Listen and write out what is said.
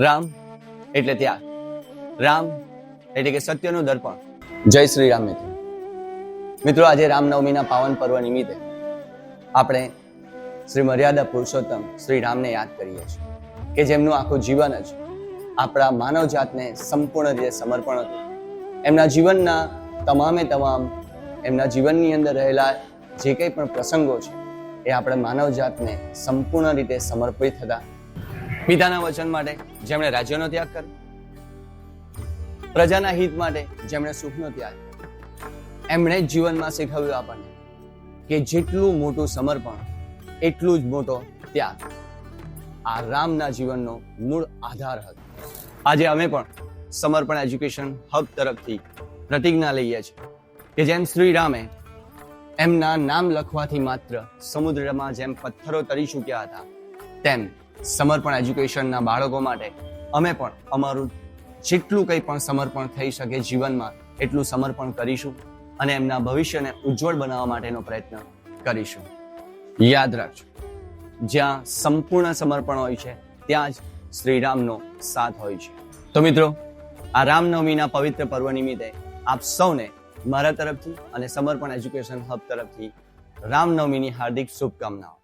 રામ એટલે ત્યાગ, રામ એટલે કે સત્યનું દર્પણ. જય શ્રી રામ મિત્રો, આજે રામનવમીના પાવન પર્વ નિમિત્તે આપણે શ્રી મર્યાદા પુરુષોત્તમ શ્રી રામને યાદ કરીએ છીએ કે જેમનું આખું જીવન જ આપણા માનવ જાતને સંપૂર્ણ રીતે સમર્પણ હતું. એમના જીવનના તમામે તમામ એમના જીવનની અંદર રહેલા જે કંઈ પણ પ્રસંગો છે એ આપણે માનવ જાતને સંપૂર્ણ રીતે સમર્પિત હતા. પિતાના વચન માટે જેમણે રાજ્યનો ત્યાગ કર્યો, પ્રજાના હિત માટે જેમણે સુખનો ત્યાગ કર્યો, એમણે જ જીવનમાં શીખવ્યું આપણને કે જેટલું મોટું સમર્પણ એટલું જ મોટો ત્યાગ. આ રામના જીવનનો મૂળ આધાર હતો. આજે અમે પણ સમર્પણ એજ્યુકેશન હબ તરફથી પ્રતિજ્ઞા લઈએ છીએ કે જેમ શ્રી રામે એમના નામ લખવાથી માત્ર સમુદ્રમાં જેમ પથ્થરો તરી ચૂક્યા હતા, તેમ સમર્પણ એજ્યુકેશનના બાળકો માટે અમે પણ અમારું જેટલું કંઈ પણ સમર્પણ થઈ શકે જીવનમાં એટલું સમર્પણ કરીશું અને એમના ભવિષ્યને ઉજ્જવળ બનાવવા માટેનો પ્રયત્ન કરીશું. યાદ રાખજો, જ્યાં સંપૂર્ણ સમર્પણ હોય છે ત્યાં જ શ્રીરામનો સાથ હોય છે. તો મિત્રો, આ રામનવમીના પવિત્ર પર્વ નિમિત્તે આપ સૌને મારા તરફથી અને સમર્પણ એજ્યુકેશન હબ તરફથી રામનવમીની હાર્દિક શુભકામનાઓ.